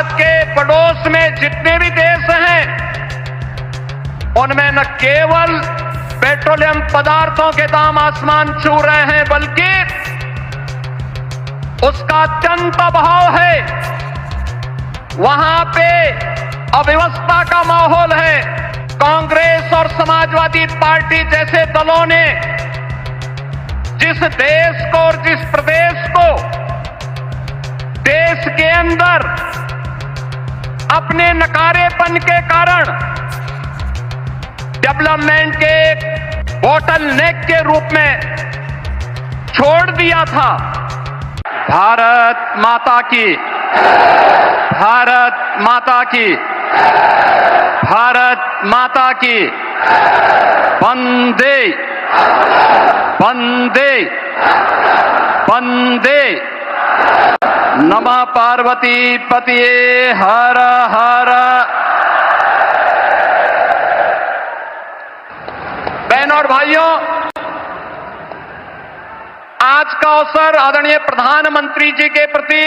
भारत के पड़ोस में जितने भी देश हैं, उनमें न केवल पेट्रोलियम पदार्थों के दाम आसमान छू रहे हैं, बल्कि उसका अत्यंत अभाव है। वहां पे अव्यवस्था का माहौल है। कांग्रेस और समाजवादी पार्टी जैसे दलों ने जिस देश को और जिस प्रदेश को देश के अंदर अपने नकारेपन के कारण डेवलपमेंट के बोटल नेक के रूप में छोड़ दिया था। भारत माता की, भारत माता की, भारत माता की, वंदे वंदे वंदे। नमः पार्वती पतिये हर हर। बहनों और भाइयों, आज का अवसर आदरणीय प्रधानमंत्री जी के प्रति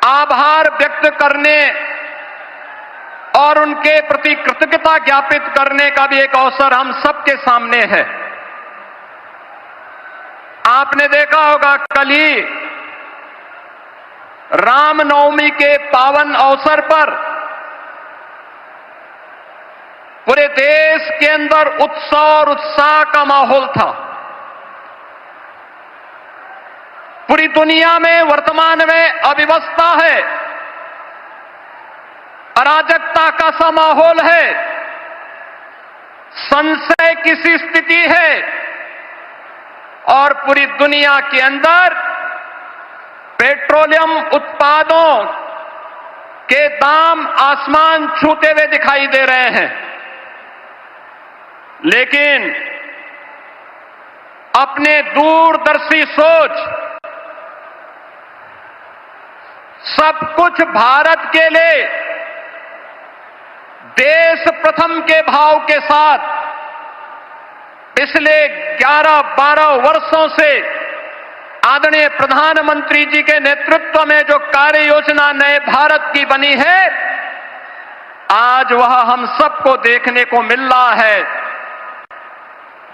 आभार व्यक्त करने और उनके प्रति कृतज्ञता ज्ञापित करने का भी एक अवसर हम सबके सामने है। आपने देखा होगा, कल ही रामनवमी के पावन अवसर पर पूरे देश के अंदर उत्सव और उत्साह का माहौल था। पूरी दुनिया में वर्तमान में अव्यवस्था है, अराजकता का सा माहौल है, संशय की सी स्थिति है और पूरी दुनिया के अंदर पेट्रोलियम उत्पादों के दाम आसमान छूते हुए दिखाई दे रहे हैं। लेकिन अपने दूरदर्शी सोच, सब कुछ भारत के लिए देश प्रथम के भाव के साथ पिछले 11-12 वर्षों से आदरणीय प्रधानमंत्री जी के नेतृत्व में जो कार्य योजना नए भारत की बनी है, आज वह हम सबको देखने को मिल रहा है।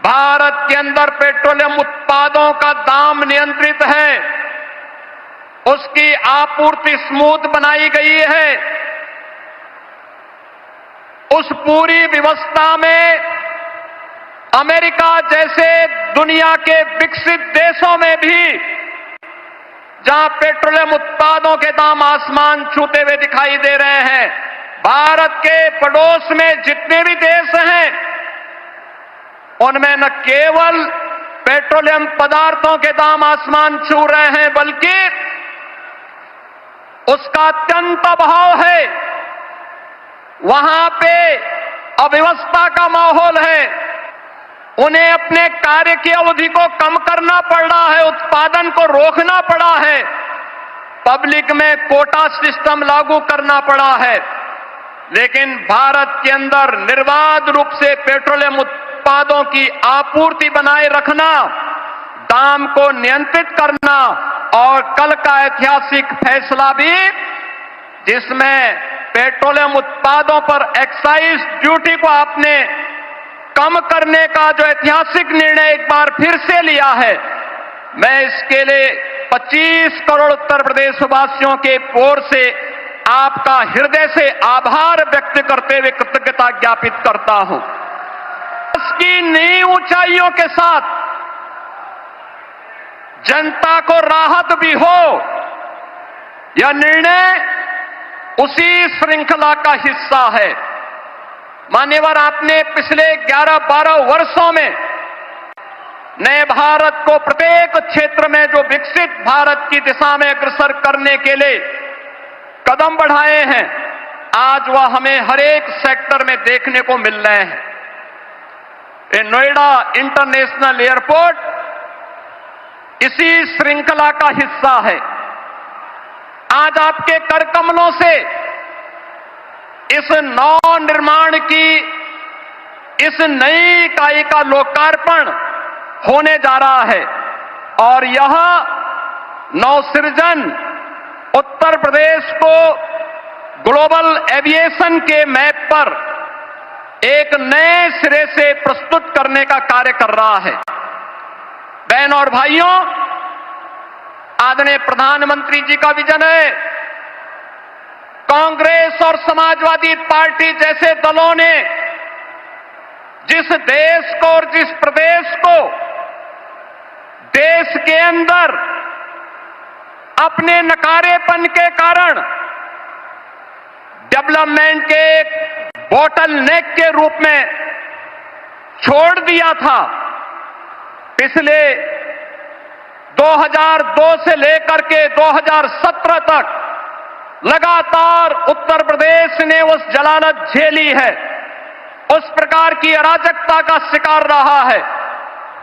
भारत के अंदर पेट्रोलियम उत्पादों का दाम नियंत्रित है, उसकी आपूर्ति स्मूथ बनाई गई है। उस पूरी व्यवस्था में अमेरिका जैसे दुनिया के विकसित देशों में भी, जहां पेट्रोलियम उत्पादों के दाम आसमान छूते हुए दिखाई दे रहे हैं, भारत के पड़ोस में जितने भी देश हैं, उनमें न केवल पेट्रोलियम पदार्थों के दाम आसमान छू रहे हैं, बल्कि उसका अत्यंत अभाव है। वहां पे अव्यवस्था का माहौल है। उन्हें अपने कार्य की अवधि को कम करना पड़ रहा है, उत्पादन को रोकना पड़ा है, पब्लिक में कोटा सिस्टम लागू करना पड़ा है। लेकिन भारत के अंदर निर्बाध रूप से पेट्रोलियम उत्पादों की आपूर्ति बनाए रखना, दाम को नियंत्रित करना और कल का ऐतिहासिक फैसला भी, जिसमें पेट्रोलियम उत्पादों पर एक्साइज ड्यूटी को आपने कम करने का जो ऐतिहासिक निर्णय एक बार फिर से लिया है, मैं इसके लिए 25 करोड़ उत्तर प्रदेश वासियों के ओर से आपका हृदय से आभार व्यक्त करते हुए कृतज्ञता ज्ञापित करता हूं। इसकी नई ऊंचाइयों के साथ जनता को राहत भी हो, यह निर्णय उसी श्रृंखला का हिस्सा है। मान्यवर, आपने पिछले 11-12 वर्षों में नए भारत को प्रत्येक क्षेत्र में जो विकसित भारत की दिशा में अग्रसर करने के लिए कदम बढ़ाए हैं, आज वह हमें हर एक सेक्टर में देखने को मिल रहे हैं। ये नोएडा इंटरनेशनल एयरपोर्ट इसी श्रृंखला का हिस्सा है। आज आपके कर कमलों से इस नव निर्माण की, इस नई इकाई का लोकार्पण होने जा रहा है और यह नवसृजन उत्तर प्रदेश को ग्लोबल एविएशन के मैप पर एक नए सिरे से प्रस्तुत करने का कार्य कर रहा है। बहन और भाइयों, आदरणीय प्रधानमंत्री जी का विजन है। कांग्रेस और समाजवादी पार्टी जैसे दलों ने जिस देश को और जिस प्रदेश को देश के अंदर अपने नकारेपन के कारण डेवलपमेंट के एक बॉटल नेक के रूप में छोड़ दिया था, पिछले 2002 से लेकर के 2017 तक लगातार उत्तर प्रदेश ने उस जलालत झेली है, उस प्रकार की अराजकता का शिकार रहा है,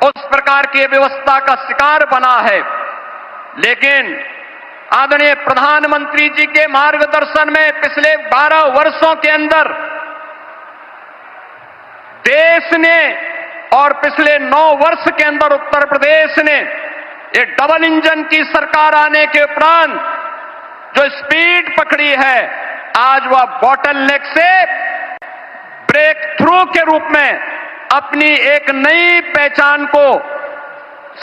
उस प्रकार की व्यवस्था का शिकार बना है। लेकिन आदरणीय प्रधानमंत्री जी के मार्गदर्शन में पिछले 12 वर्षों के अंदर देश ने और पिछले 9 वर्ष के अंदर उत्तर प्रदेश ने ये डबल इंजन की सरकार आने के उपरांत जो स्पीड पकड़ी है, आज वह बॉटल नेक से ब्रेक थ्रू के रूप में अपनी एक नई पहचान को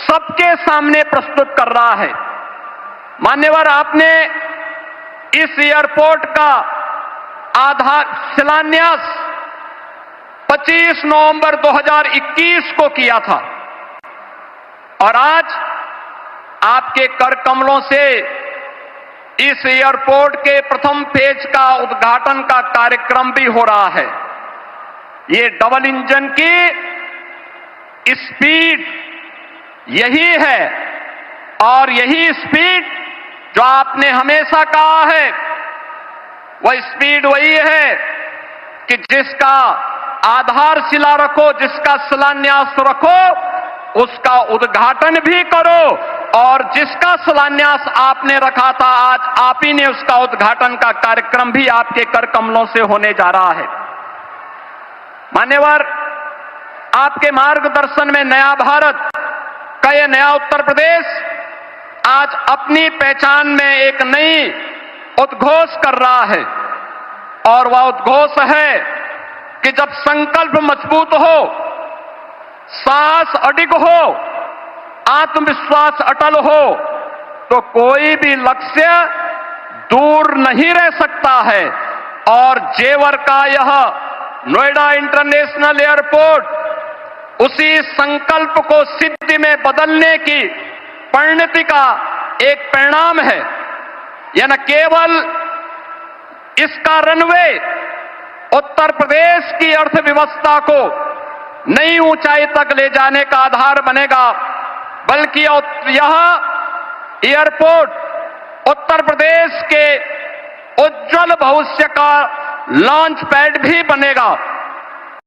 सबके सामने प्रस्तुत कर रहा है। मान्यवर, आपने इस एयरपोर्ट का शिलान्यास 25 नवंबर 2021 को किया था और आज आपके कर कमलों से इस एयरपोर्ट के प्रथम फेज का उद्घाटन का कार्यक्रम भी हो रहा है। ये डबल इंजन की स्पीड यही है और यही स्पीड जो आपने हमेशा कहा है, वह स्पीड वही है कि जिसका आधारशिला रखो, जिसका शिलान्यास रखो, उसका उद्घाटन भी करो और जिसका शिलान्यास आपने रखा था, आज आप ही ने उसका उद्घाटन का कार्यक्रम भी आपके कर कमलों से होने जा रहा है। मान्यवर, आपके मार्गदर्शन में नया भारत का यह नया उत्तर प्रदेश आज अपनी पहचान में एक नई उद्घोष कर रहा है और वह उद्घोष है कि जब संकल्प मजबूत हो, साहस अडिग हो, आत्मविश्वास अटल हो, तो कोई भी लक्ष्य दूर नहीं रह सकता है। और जेवर का यह नोएडा इंटरनेशनल एयरपोर्ट उसी संकल्प को सिद्धि में बदलने की परिणति का एक परिणाम है। यह न केवल इसका रनवे उत्तर प्रदेश की अर्थव्यवस्था को नई ऊंचाई तक ले जाने का आधार बनेगा, बल्कि यह एयरपोर्ट उत्तर प्रदेश के उज्जवल भविष्य का लॉन्च पैड भी बनेगा।